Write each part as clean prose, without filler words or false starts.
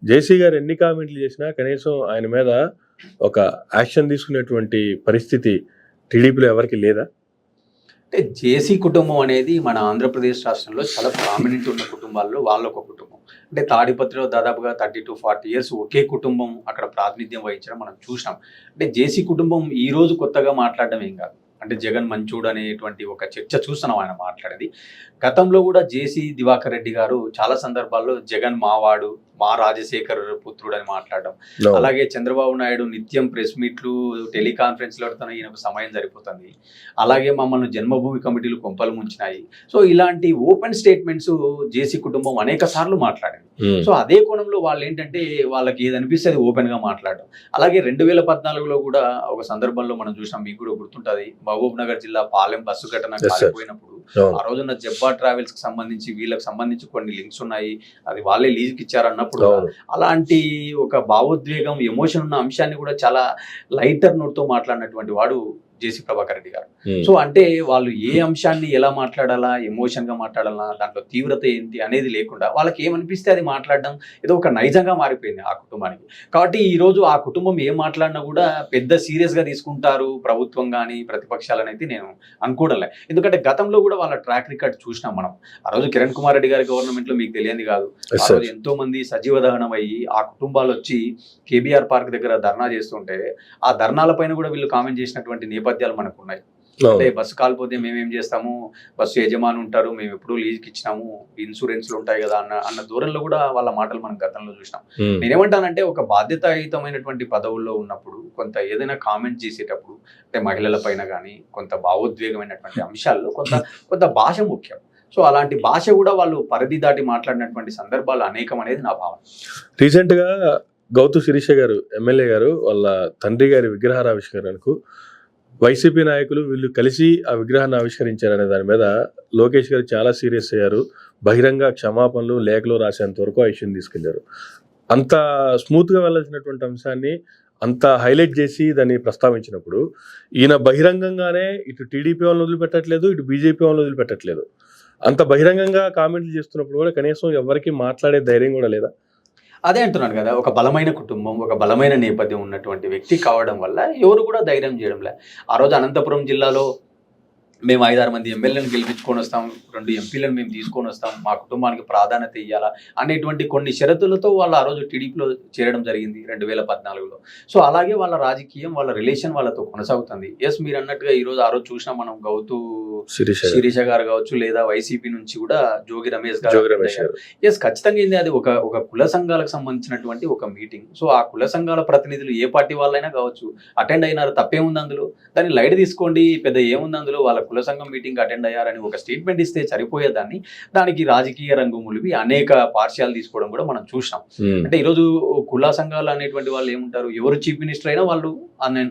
జేసీ గారు ఎన్ని కామెంట్లు చేసినా కనీసం ఆయన మీద ఒక యాక్షన్ తీసుకునేటువంటి పరిస్థితి టీడీపీలో ఎవరికి లేదా? అంటే జేసీ కుటుంబం అనేది మన ఆంధ్రప్రదేశ్ రాష్ట్రంలో చాలా ప్రామినెంట్ ఉన్న కుటుంబాల్లో వాళ్ళొక కుటుంబం. అంటే తాడిపత్రిలో దాదాపుగా 30 to 40 years ఒకే కుటుంబం అక్కడ ప్రాతినిధ్యం వహించడం మనం చూసాం. అంటే జేసీ కుటుంబం ఈ రోజు కొత్తగా మాట్లాడడం ఏం కాదు. అంటే జగన్ మంచోడు అనేటువంటి ఒక చర్చ చూస్తున్నాం ఆయన మాట్లాడేది. గతంలో కూడా జేసీ దివాకర్ రెడ్డి గారు చాలా సందర్భాల్లో జగన్ మావాడు, మా రాజశేఖర్ పుత్రుడు అని మాట్లాడడం, అలాగే చంద్రబాబు నాయుడు నిత్యం ప్రెస్ మీట్లు టెలికాన్ఫరెన్స్లో ఈయనకు సమయం సరిపోతుంది, అలాగే మమ్మల్ని జన్మభూమి కమిటీలు కొంపలు ముంచినాయి. సో ఇలాంటి ఓపెన్ స్టేట్మెంట్స్ జేసీ కుటుంబం అనేక సార్లు మాట్లాడింది. సో అదే కోణంలో వాళ్ళు ఏంటంటే వాళ్ళకి ఏది అనిపిస్తే అది ఓపెన్ గా మాట్లాడడం. అలాగే 2014లో కూడా ఒక సందర్భంలో మనం చూసాం, మీకు కూడా గుర్తుంటది, మహబూబ్ నగర్ జిల్లా పాలెం బస్సు ఘటన కాలిపోయినప్పుడు ఆ రోజున్న జబ్బా ట్రావెల్స్ కి సంబంధించి వీళ్ళకి సంబంధించి కొన్ని లింక్స్ ఉన్నాయి, అది వాళ్ళే లీజ్కి ఇచ్చారన్నప్పుడు అలాంటి ఒక భావోద్వేగం ఎమోషన్ ఉన్న అంశాన్ని కూడా చాలా లైటర్ నోట్ తో మాట్లాడినటువంటి వాడు జేసీ ప్రభాకర్ రెడ్డి గారు. సో అంటే వాళ్ళు ఏ అంశాన్ని ఎలా మాట్లాడాలా, ఎమోషన్ గా మాట్లాడాలా, దాంట్లో తీవ్రత ఏంటి అనేది లేకుండా వాళ్ళకి ఏమనిపిస్తే అది మాట్లాడడం ఏదో ఒక నైజంగా మారిపోయింది ఆ కుటుంబానికి. కాబట్టి ఈ రోజు ఆ కుటుంబం ఏం మాట్లాడినా కూడా పెద్ద సీరియస్ గా తీసుకుంటారు ప్రభుత్వం కానీ ప్రతిపక్షాలని అయితే నేను అనుకోవడంలే. ఎందుకంటే గతంలో కూడా వాళ్ళ ట్రాక్ రికార్డ్ చూసినాం మనం. ఆ రోజు కిరణ్ కుమార్ రెడ్డి గారి గవర్నమెంట్ లో మీకు తెలియదు కాదు, ఆ రోజు ఎంతో మంది సజీవ దహనం అయ్యి ఆ కుటుంబాలు వచ్చి కేబీఆర్ పార్క్ దగ్గర ధర్నా చేస్తుంటే ఆ ధర్నాల పైన కూడా వీళ్ళు కామెంట్ చేసినటువంటి నేపథ్యాలు మనకు ఉన్నాయి. అంటే బస్సు కాలిపోతే మేమేం చేస్తాము, బస్సు యజమాని ఉంటారు, మేము ఎప్పుడు లీజ్కి ఇచ్చినాము, ఇన్సూరెన్స్లు ఉంటాయి కదా అన్న దూరంలో కూడా వాళ్ళ మాటలు మనం గతంలో చూసినాం. నేనేమంటానంటే ఒక బాధ్యతాయుతమైనటువంటి పదవుల్లో ఉన్నప్పుడు కొంత ఏదైనా కామెంట్ చేసేటప్పుడు అంటే మహిళల పైన కానీ కొంత భావోద్వేగమైనటువంటి అంశాల్లో కొంత భాష ముఖ్యం. సో అలాంటి భాష కూడా వాళ్ళు పరిధి దాటి మాట్లాడినటువంటి సందర్భాలు అనేకం అనేది నా భావన. రీసెంట్ గా గౌతు శిరీష గారు ఎమ్మెల్యే గారు వాళ్ళ తండ్రి గారి విగ్రహారావిష్కరణకు వైసీపీ నాయకులు వీళ్ళు కలిసి ఆ విగ్రహాన్ని ఆవిష్కరించారనే దాని మీద లోకేష్ గారు చాలా సీరియస్ అయ్యారు. బహిరంగ క్షమాపణలు లేఖలో రాసేంత వరకు ఆ ఇష్యూని తీసుకెళ్లారు. అంత స్మూత్గా వెళ్ళాల్సినటువంటి అంశాన్ని అంత హైలైట్ చేసి దాన్ని ప్రస్తావించినప్పుడు ఈయన బహిరంగంగానే ఇటు టీడీపీ వాళ్ళని వదిలిపెట్టట్లేదు, ఇటు బీజేపీ వాళ్ళని వదిలిపెట్టట్లేదు. అంత బహిరంగంగా కామెంట్లు చేస్తున్నప్పుడు కూడా కనీసం ఎవరికి మాట్లాడే ధైర్యం కూడా లేదా? అదే అంటున్నాను కదా, ఒక బలమైన కుటుంబం, ఒక బలమైన నేపథ్యం ఉన్నటువంటి వ్యక్తి కావడం వల్ల ఎవరు కూడా ధైర్యం చేయడంలే. ఆ రోజు అనంతపురం జిల్లాలో మేము 5-6 మంది ఎమ్మెల్యేలను గెలిపించుకొని వస్తాం, 2 ఎంపీలను మేము తీసుకొని వస్తాం, మా కుటుంబానికి ప్రాధాన్యత ఇవ్వాలా అనేటువంటి కొన్ని షరతులతో వాళ్ళు ఆ రోజు టీడీపీలో చేరడం జరిగింది 2014లో. సో అలాగే వాళ్ళ రాజకీయం, వాళ్ళ రిలేషన్ వాళ్ళతో కొనసాగుతుంది. ఎస్, మీరు అన్నట్టుగా ఈ రోజు ఆ రోజు చూసినా మనం గౌతు శిరీష గారు కావచ్చు, లేదా వైసీపీ నుంచి కూడా జోగి రమేష్ గారు. ఎస్, ఖచ్చితంగా ఏంది, అది ఒక కుల సంఘాలకు సంబంధించినటువంటి ఒక మీటింగ్. సో ఆ కుల సంఘాల ప్రతినిధులు ఏ పార్టీ వాళ్ళైనా కావచ్చు అటెండ్ అయినారు, తప్పేముంది అందులో, దాన్ని లైట్ తీసుకోండి, పెద్ద ఏముంది అందులో, వాళ్ళ కుల సంఘం మీటింగ్ అటెండ్ అయ్యారని ఒక స్టేట్మెంట్ ఇస్తే సరిపోయేదాన్ని దానికి రాజకీయ రంగు ములిపి అనేక పార్శ్యాలు తీసుకోవడం కూడా మనం చూసాం. అంటే ఈరోజు కుల సంఘాలు అనేటువంటి వాళ్ళు ఏముంటారు, ఎవరు చీఫ్ మినిస్టర్ అయినా వాళ్ళు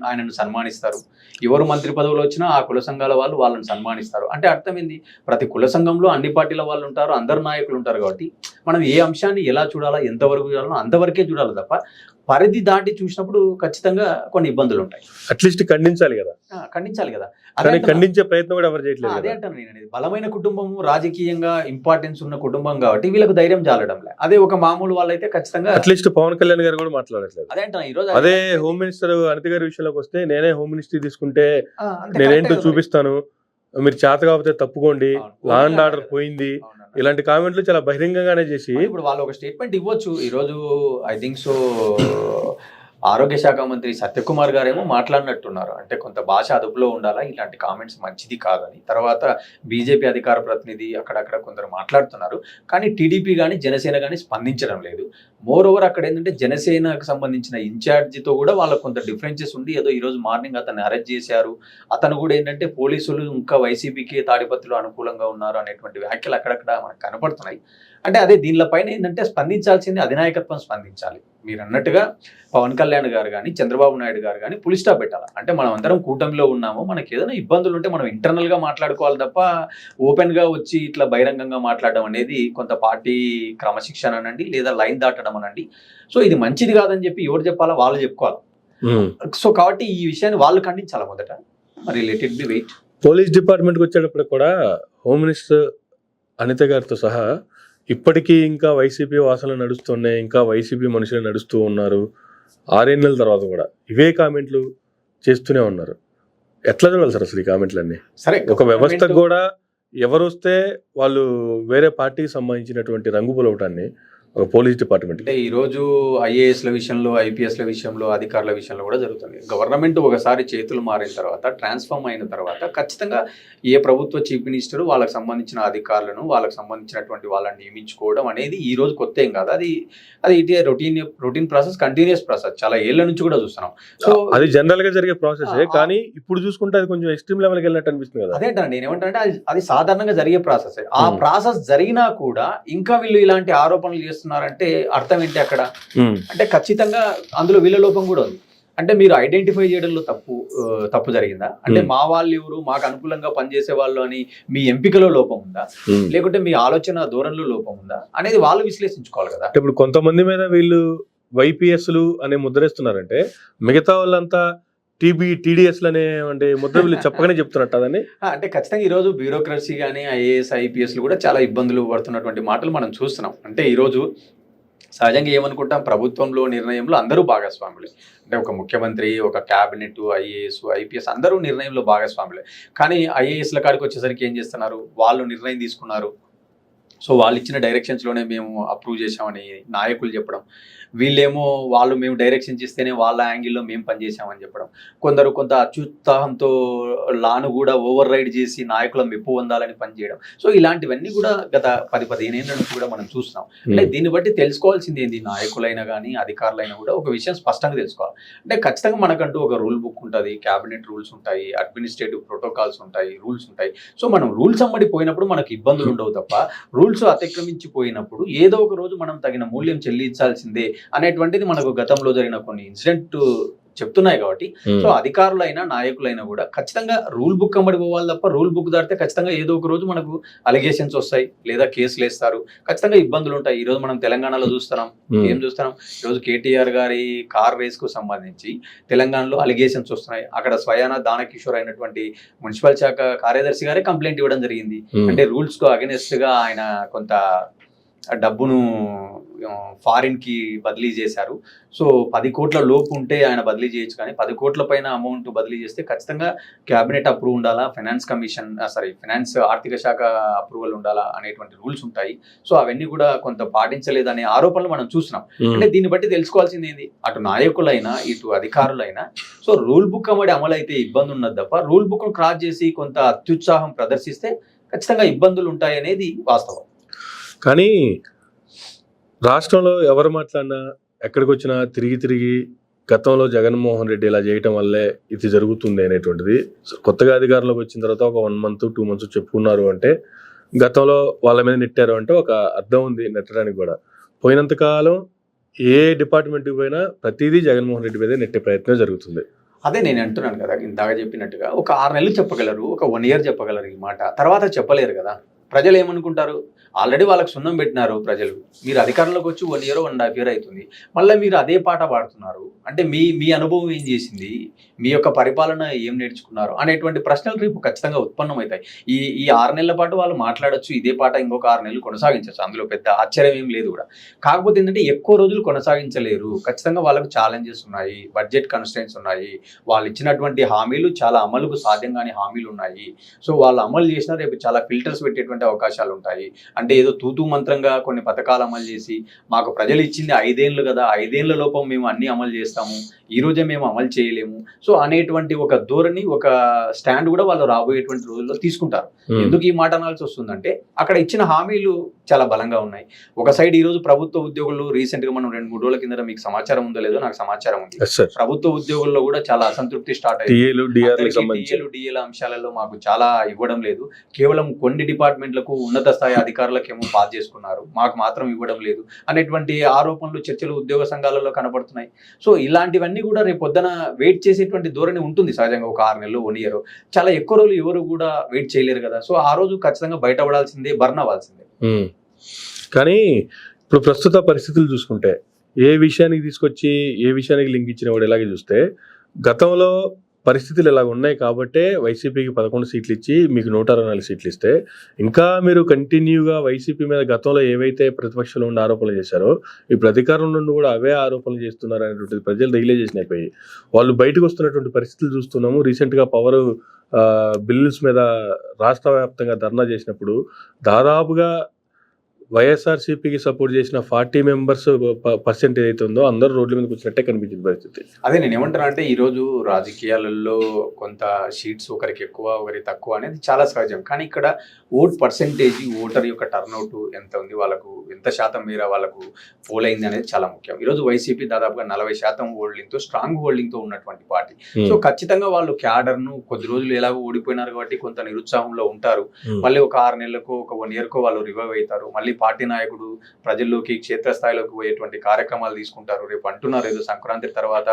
ఆయనను సన్మానిస్తారు, ఎవరు మంత్రి పదవులు వచ్చినా ఆ కుల సంఘాల వాళ్ళు వాళ్ళని సన్మానిస్తారు. అంటే అర్థమైంది, ప్రతి కుల సంఘంలో అన్ని పార్టీల వాళ్ళు ఉంటారు, అందరు నాయకులు ఉంటారు. కాబట్టి మనం ఏ అంశాన్ని ఎలా చూడాలా, ఎంతవరకు చూడాలో అంతవరకే చూడాలి తప్ప పరిధి దాటి చూసినప్పుడు ఖచ్చితంగా కొన్ని ఇబ్బందులు ఉంటాయి. అట్లీస్ట్ ఖండించాలి కదా, ఖండించే ప్రయత్నం కూడా ఎవరు చేయట్లేదు. అదే అంటాను నేను, అనేది బలమైన కుటుంబం, రాజకీయంగా ఇంపార్టెన్స్ ఉన్న కుటుంబం కాబట్టి వీళ్ళకి ధైర్యం చాలడం లేదు. అదే ఒక మామూలు వాళ్ళైతే ఖచ్చితంగా అట్లీస్ట్ పవన్ కళ్యాణ్ గారు కూడా మాట్లాడట్లేదు. అదే అంటాను ఈ రోజు. అదే హోమ్ మినిస్టర్ అనిత గారి విషయంలోకి వస్తే, నేనే హోమ్ మినిస్ట్రీ తీసుకుంటే నేనేంటో చూపిస్తాను, మీరు చేత కాకపోతే తప్పుకోండి, లా అండ్ ఆర్డర్ పోయింది, ఇలాంటి కామెంట్లు చాలా బహిరంగంగానే చేసి ఇప్పుడు వాళ్ళు ఒక స్టేట్మెంట్ ఇవ్వచ్చు. ఈరోజు ఐ థింక్ సో ఆరోగ్య శాఖ మంత్రి సత్యకుమార్ గారేమో మాట్లాడినట్టున్నారు, అంటే కొంత భాష అదుపులో ఉండాలా, ఇలాంటి కామెంట్స్ మంచిది కాదని. తర్వాత బీజేపీ అధికార ప్రతినిధి అక్కడక్కడ కొందరు మాట్లాడుతున్నారు, కానీ టీడీపీ కానీ జనసేన కానీ స్పందించడం లేదు. మోర్ ఓవర్ అక్కడ ఏంటంటే జనసేనకు సంబంధించిన ఇన్ఛార్జితో కూడా వాళ్ళకు కొంత డిఫరెన్సెస్ ఉంది. ఏదో ఈరోజు మార్నింగ్ అతన్ని అరెస్ట్ చేశారు, అతను కూడా ఏంటంటే పోలీసులు ఇంకా వైసీపీకి తాడిపత్రిలో అనుకూలంగా ఉన్నారు అనేటువంటి వ్యాఖ్యలు అక్కడక్కడ మనకు కనపడుతున్నాయి. అంటే అదే దీనిపైన ఏంటంటే స్పందించాల్సింది అధినాయకత్వం స్పందించాలి. మీరు అన్నట్టుగా పవన్ కళ్యాణ్ గారు కానీ చంద్రబాబు నాయుడు గారు కానీ పులి స్టాప్ పెట్టాలి. అంటే మనం అందరం కూటమిలో ఉన్నాము, మనకి ఏదైనా ఇబ్బందులు ఉంటే మనం ఇంటర్నల్గా మాట్లాడుకోవాలి తప్ప ఓపెన్గా వచ్చి ఇట్లా బహిరంగంగా మాట్లాడడం అనేది కొంత పార్టీ క్రమశిక్షణ అనండి, లేదా లైన్ దాటడం అనండి. సో ఇది మంచిది కాదని చెప్పి ఎవరు చెప్పాలా, వాళ్ళు చెప్పుకోవాలి. సో కాబట్టి ఈ విషయాన్ని వాళ్ళు ఖండించాలి మొదట, మరి let it be wait. Police డిపార్ట్మెంట్కి వచ్చేటప్పుడు కూడా హోమ్ మినిస్టర్ అనిత గారితో సహా ఇప్పటికీ ఇంకా వైసీపీ వాసనలు నడుస్తున్నాయి, ఇంకా వైసీపీ మనుషులు నడుస్తూ ఉన్నారు. 6 నెలల తర్వాత కూడా ఇవే కామెంట్లు చేస్తూనే ఉన్నారు. ఎట్లా చూడాలి సార్ అసలు ఈ కామెంట్లన్నీ? సరే, ఒక వ్యవస్థకు కూడా ఎవరు వస్తే వాళ్ళు వేరే పార్టీకి సంబంధించినటువంటి రంగు పొలవటాన్ని ఒక పోలీస్ డిపార్ట్మెంట్ అంటే ఈరోజు ఐఏఎస్ల విషయంలో, ఐపీఎస్ల విషయంలో, అధికారుల విషయంలో కూడా జరుగుతుంది. గవర్నమెంట్ ఒకసారి చేతులు మారిన తర్వాత, ట్రాన్స్ఫార్మ్ అయిన తర్వాత ఖచ్చితంగా ఏ ప్రభుత్వ చీఫ్ మినిస్టర్ వాళ్ళకి సంబంధించిన అధికారులను, వాళ్ళకి సంబంధించినటువంటి వాళ్ళని నియమించుకోవడం అనేది ఈ రోజు కొత్త ఏం కాదు. అది ఇదే రొటీన్ ప్రాసెస్, కంటిన్యూస్ ప్రాసెస్, చాలా ఏళ్ల నుంచి కూడా చూస్తున్నాం. సో అది జనరల్ గా జరిగే ప్రాసెస్. కానీ ఇప్పుడు చూసుకుంటే అది కొంచెం ఎక్స్ట్రీమ్ లెవెల్కి వెళ్ళినట్టు అనిపిస్తుంది కదా. అదేంటండి, నేనేమంటే అది సాధారణంగా జరిగే ప్రాసెస్. ఆ ప్రాసెస్ జరిగినా కూడా ఇంకా వీళ్ళు ఇలాంటి ఆరోపణలు చేస్తున్నారంటే అర్థం ఏంటి అక్కడ? అంటే ఖచ్చితంగా అందులో వీళ్ళ లోపం కూడా ఉంది. అంటే మీరు ఐడెంటిఫై చేయడంలో తప్పు జరిగిందా? అంటే మా వాళ్ళు ఎవరు, మాకు అనుకూలంగా పనిచేసే వాళ్ళు అని మీ ఎంపికలో లోపం ఉందా, లేకుంటే మీ ఆలోచన ధోరణిలో లోపం ఉందా అనేది వాళ్ళు విశ్లేషించుకోవాలి కదా. ఇప్పుడు కొంతమంది మీద వీళ్ళు వైపీఎస్లు అనే ముద్రేస్తున్నారంటే మిగతా వాళ్ళంతా టీడీఎస్లు అనే అంటే ముద్ర వీళ్ళు చెప్పగానే చెప్తున్నట్టు అదని. అంటే ఖచ్చితంగా ఈరోజు బ్యూరోక్రసీ కానీ ఐఏఎస్ ఐపీఎస్లు కూడా చాలా ఇబ్బందులు పడుతున్నటువంటి మాటలు మనం చూస్తున్నాం. అంటే ఈరోజు సహజంగా ఏమనుకుంటాం, ప్రభుత్వంలో నిర్ణయంలో అందరూ భాగస్వాములే. అంటే ఒక ముఖ్యమంత్రి, ఒక క్యాబినెట్, ఐఏఎస్, ఐపీఎస్ అందరూ నిర్ణయంలో భాగస్వాములే. కానీ ఐఏఎస్ల కాడికి వచ్చేసరికి ఏం చేస్తున్నారు, వాళ్ళు నిర్ణయం తీసుకున్నారు, సో వాళ్ళు ఇచ్చిన డైరెక్షన్స్లోనే మేము అప్రూవ్ చేసామని నాయకులు చెప్పడం, వీళ్ళేమో మేము డైరెక్షన్స్ ఇస్తేనే వాళ్ళ యాంగిల్లో మేము పనిచేసామని చెప్పడం, కొంత అత్యుత్సాహంతో లాను కూడా ఓవర్ రైడ్ చేసి నాయకుల మెప్పు పొందాలని పనిచేయడం. సో ఇలాంటివన్నీ కూడా గత 10-15 ఏళ్ళ నుంచి కూడా మనం చూస్తున్నాం. అంటే దీన్ని బట్టి తెలుసుకోవాల్సింది ఏంటి, నాయకులైనా కానీ అధికారులైనా కూడా ఒక విషయం స్పష్టంగా తెలుసుకోవాలి. అంటే ఖచ్చితంగా మనకంటూ ఒక రూల్ బుక్ ఉంటుంది, క్యాబినెట్ రూల్స్ ఉంటాయి, అడ్మినిస్ట్రేటివ్ ప్రోటోకాల్స్ ఉంటాయి, రూల్స్ ఉంటాయి. సో మనం రూల్స్ అమ్మడి పోయినప్పుడు మనకు ఇబ్బందులు ఉండవు తప్ప, రూల్స్ అతిక్రమించిపోయినప్పుడు ఏదో ఒక రోజు మనం తగిన మూల్యం చెల్లించాల్సిందే అనేటువంటిది మనకు గతంలో జరిగిన కొన్ని ఇన్సిడెంట్ చెప్తున్నాయి. కాబట్టి సో అధికారులైనా నాయకులైనా కూడా ఖచ్చితంగా రూల్ బుక్ అమ్మడి పోవాలి తప్ప, రూల్ బుక్ దాటితే ఖచ్చితంగా ఏదో ఒక రోజు మనకు అలిగేషన్స్ వస్తాయి, లేదా కేసులు వేస్తారు, ఖచ్చితంగా ఇబ్బందులు ఉంటాయి. ఈ రోజు మనం తెలంగాణలో చూస్తున్నాం, ఏం చూస్తున్నాం, ఈరోజు కేటీఆర్ గారి కార్ రేస్ కు సంబంధించి తెలంగాణలో అలిగేషన్స్ వస్తున్నాయి. అక్కడ స్వయాన దానకిషోర్ అయినటువంటి మున్సిపల్ శాఖ కార్యదర్శి గారే కంప్లైంట్ ఇవ్వడం జరిగింది. అంటే రూల్స్ కు అగెనెస్ట్ గా ఆయన కొంత డబ్బును ఫారిన్ కి బదిలీ చేశారు. సో 10 కోట్ల లోపు ఉంటే ఆయన బదిలీ చేయొచ్చు, కానీ 10 కోట్ల పైన అమౌంట్ బదిలీ చేస్తే ఖచ్చితంగా క్యాబినెట్ అప్రూవ్ ఉండాలా, ఫైనాన్స్ ఆర్థిక శాఖ అప్రూవల్ ఉండాలా అనేటువంటి రూల్స్ ఉంటాయి. సో అవన్నీ కూడా కొంత పాటించలేదనే ఆరోపణలు మనం చూస్తున్నాం. అంటే దీన్ని బట్టి తెలుసుకోవాల్సింది ఏంది, అటు నాయకులైనా ఇటు అధికారులైనా సో రూల్ బుక్ అమ్మడి అమలు అయితే ఇబ్బంది ఉన్నది తప్ప, రూల్ బుక్ క్రాస్ చేసి కొంత అత్యుత్సాహం ప్రదర్శిస్తే ఖచ్చితంగా ఇబ్బందులు ఉంటాయి అనేది వాస్తవం. కానీ రాష్ట్రంలో ఎవరు మాట్లాడినా, ఎక్కడికి వచ్చినా తిరిగి గతంలో జగన్మోహన్ రెడ్డి ఇలా చేయటం వల్లే ఇది జరుగుతుంది అనేటువంటిది కొత్తగా అధికారంలోకి వచ్చిన తర్వాత ఒక 1 month 2 months చెప్పుకున్నారు అంటే గతంలో వాళ్ళ మీద నెట్టారు అంటే ఒక అర్థం ఉంది నెట్టడానికి కూడా. పోయినంతకాలం ఏ డిపార్ట్మెంట్కి పోయినా ప్రతిదీ జగన్మోహన్ రెడ్డి మీద నెట్టే ప్రయత్నం జరుగుతుంది. అదే నేను అంటున్నాను కదా, ఇందాక చెప్పినట్టుగా ఒక 6 నెలలు చెప్పగలరు, ఒక 1 year చెప్పగలరు ఈ మాట, తర్వాత చెప్పలేరు కదా. ప్రజలు ఏమనుకుంటారు, ఆల్రెడీ వాళ్ళకి సున్నం పెట్టినారు ప్రజలు, మీరు అధికారంలోకి వచ్చి 1 year 1.5 year అవుతుంది, మళ్ళీ మీరు అదే పాట పాడుతున్నారు అంటే మీ అనుభవం ఏం చేసింది, మీ యొక్క పరిపాలన ఏం నేర్చుకున్నారు అనేటువంటి ప్రశ్నలు రేపు ఖచ్చితంగా ఉత్పన్నమవుతాయి. ఈ 6 నెలల పాటు వాళ్ళు మాట్లాడచ్చు, ఇదే పాట ఇంకొక 6 నెలలు కొనసాగించవచ్చు, అందులో పెద్ద ఆశ్చర్యం ఏం లేదు కూడా. కాకపోతే ఏంటంటే ఎక్కువ రోజులు కొనసాగించలేరు, ఖచ్చితంగా వాళ్ళకు ఛాలెంజెస్ ఉన్నాయి, బడ్జెట్ కన్స్ట్రెంట్స్ ఉన్నాయి, వాళ్ళు ఇచ్చినటువంటి హామీలు చాలా అమలుకు సాధ్యం కాని హామీలు ఉన్నాయి. సో వాళ్ళు అమలు చేసినా రేపు చాలా ఫిల్టర్స్ పెట్టేటువంటి అవకాశాలు ఉంటాయి. అంటే ఏదో తూతూ మంత్రంగా కొన్ని పథకాలు అమలు చేసి, మాకు ప్రజలు ఇచ్చింది 5 ఏళ్ళు కదా, 5 ఏళ్ల లోపం మేము అన్ని అమలు చేస్తాము, ఈ రోజే మేము అమలు చేయలేము సో అనేటువంటి ఒక ధోరణి, ఒక స్టాండ్ కూడా వాళ్ళు రాబోయేటువంటి రోజుల్లో తీసుకుంటారు. ఎందుకు ఈ మాట అనాల్సి వస్తుందంటే అక్కడ ఇచ్చిన హామీలు చాలా బలంగా ఉన్నాయి. ఒక సైడ్ ఈ రోజు ప్రభుత్వ ఉద్యోగులు, రీసెంట్ గా మనం 2-3 రోజుల కింద, మీకు సమాచారం ఉందో లేదో నాకు సమాచారం ఉంది, ప్రభుత్వ ఉద్యోగుల్లో కూడా చాలా అసంతృప్తి స్టార్ట్ అయింది. డిఏల అంశాలలో మాకు చాలా ఇవ్వడం లేదు, కేవలం కొన్ని డిపార్ట్మెంట్లకు ఉన్నత స్థాయి అధికారులకేమో పాస్ చేసుకున్నారు, మాకు మాత్రం ఇవ్వడం లేదు అనేటువంటి ఆరోపణలు, చర్చలు ఉద్యోగ సంఘాలలో కనబడుతున్నాయి. సో ఇలాంటివన్నీ కూడా రేపు పొద్దున వెయిట్ చేసేటువంటి ధోరణి ఉంటుంది సహజంగా. ఒక 6 నెలలు 1 year చాలా ఎక్కువ రోజులు ఎవరు కూడా వెయిట్ చేయలేరు కదా. సో ఆ రోజు ఖచ్చితంగా బయటపడాల్సిందే, బర్న్ అవ్వాల్సిందే. కానీ ఇప్పుడు ప్రస్తుత పరిస్థితులు చూసుకుంటే ఏ విషయానికి తీసుకొచ్చి ఏ విషయానికి లింక్ ఇచ్చిన వాడు ఇలాగే చూస్తే, గతంలో పరిస్థితులు ఇలా ఉన్నాయి కాబట్టే వైసీపీకి 11 సీట్లు ఇచ్చి మీకు 164 సీట్లు ఇస్తే ఇంకా మీరు కంటిన్యూగా వైసీపీ మీద గతంలో ఏవైతే ప్రతిపక్షంలో ఉండి ఆరోపణలు చేశారో ఇప్పుడు అధికారంలో నుండి కూడా అవే ఆరోపణలు చేస్తున్నారు అనేటువంటిది ప్రజలు రియలైజేషన్ అయిపోయి వాళ్ళు బయటకు వస్తున్నటువంటి పరిస్థితులు చూస్తున్నాము. రీసెంట్గా పవర్ బిల్లుస్ మీద రాష్ట్ర వ్యాప్తంగా ధర్నా చేసినప్పుడు దాదాపుగా వైఎస్ఆర్సీపీకి సపోర్ట్ చేసిన 40 మెంబర్స్ పర్సెంట్ ఏదైతే ఉందో అందరూ రోడ్ల మీదకి వచ్చినట్టే కనిపించింది పరిస్థితి. అదే నేను ఏమంటాను అంటే ఈరోజు రాజకీయాలలో కొంత సీట్స్ ఒకరికి ఎక్కువ ఒకరికి తక్కువ అనేది చాలా సహజం. కానీ ఇక్కడ ఓట్ పర్సెంటేజ్ ఓటర్ యొక్క టర్న్అవుట్ ఎంత ఉంది, వాళ్ళకు ఎంత శాతం మేర వాళ్ళకు పోల్ అయింది అనేది చాలా ముఖ్యం. ఈరోజు వైసీపీ దాదాపుగా 40% హోల్డింగ్తో స్ట్రాంగ్ హోల్డింగ్తో ఉన్నటువంటి పార్టీ. సో ఖచ్చితంగా వాళ్ళు క్యాడర్ను కొద్ది రోజులు ఎలాగో ఓడిపోయినారు కాబట్టి కొంత నిరుత్సాహంలో ఉంటారు. మళ్ళీ ఒక 6 నెలలకు ఒక 1 yearకో వాళ్ళు రివైవ్ అవుతారు. మళ్ళీ పార్టీ నాయకుడు ప్రజల్లోకి క్షేత్రస్థాయిలోకి పోయేటువంటి కార్యక్రమాలు తీసుకుంటారు. రేపు అంటున్నారు ఏదో సంక్రాంతి తర్వాత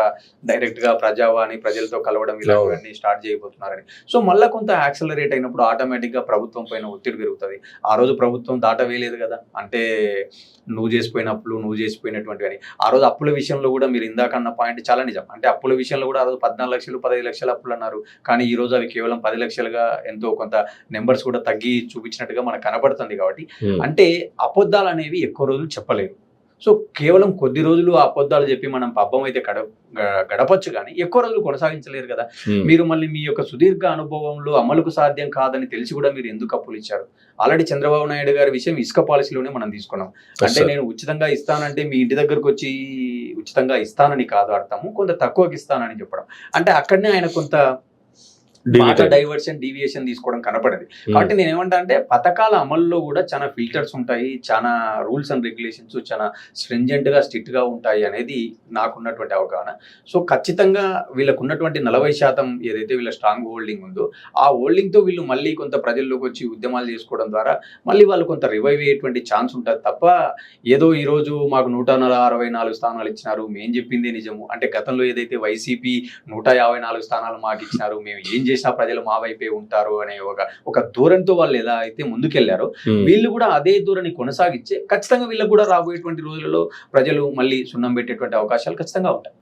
డైరెక్ట్ గా ప్రజావాణి ప్రజలతో కలవడం ఇలాంటివన్నీ స్టార్ట్ చేయబోతున్నారని. సో మళ్ళీ కొంత యాక్సలరేట్ అయినప్పుడు ఆటోమేటిక్ గా ప్రభుత్వం పైన ఒత్తిడి పెరుగుతుంది. ఆ రోజు ప్రభుత్వం దాటవేయలేదు కదా, అంటే నువ్వు చేసిపోయినటువంటి అని. ఆ రోజు అప్పుల విషయంలో కూడా మీరు ఇందాక అన్న పాయింట్ చాలా నిజం. అంటే అప్పుల విషయంలో కూడా ఆ రోజు 14 లక్షలు 15 లక్షలు అప్పులు అన్నారు. కానీ ఈ రోజు అవి కేవలం 10 లక్షలుగా ఎంతో కొంత నెంబర్స్ కూడా తగ్గి చూపించినట్టుగా మనకు కనబడుతుంది. కాబట్టి అంటే అబద్ధాలు అనేవి ఎక్కువ రోజులు చెప్పలేరు. సో కేవలం కొద్ది రోజులు ఆ అబద్ధాలు చెప్పి మనం పబ్బం అయితే గడపచ్చు కానీ ఎక్కువ రోజులు కొనసాగించలేరు కదా. మీరు మళ్ళీ మీ యొక్క సుదీర్ఘ అనుభవంలో అమలుకు సాధ్యం కాదని తెలిసి కూడా మీరు ఎందుకు అప్పులు ఇచ్చారు? ఆల్రెడీ చంద్రబాబు నాయుడు గారి విషయం ఇసుక పాలసీలోనే మనం తీసుకున్నాం. అంటే నేను ఉచితంగా ఇస్తానంటే మీ ఇంటి దగ్గరకు వచ్చి ఉచితంగా ఇస్తానని కాదు అర్థము, కొంత తక్కువకి ఇస్తానని చెప్పడం. అంటే అక్కడనే ఆయన కొంత డీవియేషన్ తీసుకోవడం కనపడదు. కాబట్టి నేను ఏమంటా అంటే పథకాల అమల్లో కూడా చాలా ఫిల్టర్స్ ఉంటాయి, చాలా రూల్స్ అండ్ రెగ్యులేషన్స్ చాలా స్ట్రింజెంట్ గా స్ట్రిక్ట్ గా ఉంటాయి అనేది నాకున్నటువంటి అవగాహన. సో ఖచ్చితంగా వీళ్ళకు ఉన్నటువంటి 40% ఏదైతే వీళ్ళ స్ట్రాంగ్ హోల్డింగ్ ఉందో ఆ హోల్డింగ్ తో వీళ్ళు మళ్ళీ కొంత ప్రజల్లోకి వచ్చి ఉద్యమాలు చేసుకోవడం ద్వారా మళ్ళీ వాళ్ళు కొంత రివైవ్ అయ్యేటువంటి ఛాన్స్ ఉంటుంది తప్ప ఏదో ఈ రోజు మాకు 164 స్థానాలు ఇచ్చినారు మేము చెప్పిందే నిజము అంటే గతంలో ఏదైతే వైసీపీ 154 స్థానాలు మాకు ఇచ్చినారు మేము ఏం చేసినా ప్రజలు మా వైపే ఉంటారు అనే ఒక ధోరణితో వాళ్ళు ఎలా అయితే ముందుకెళ్లారో వీళ్ళు కూడా అదే ధోరణి కొనసాగిస్తే ఖచ్చితంగా వీళ్ళకు కూడా రాబోయేటువంటి రోజులలో ప్రజలు మళ్ళీ సున్నం పెట్టేటువంటి అవకాశాలు ఖచ్చితంగా ఉంటాయి.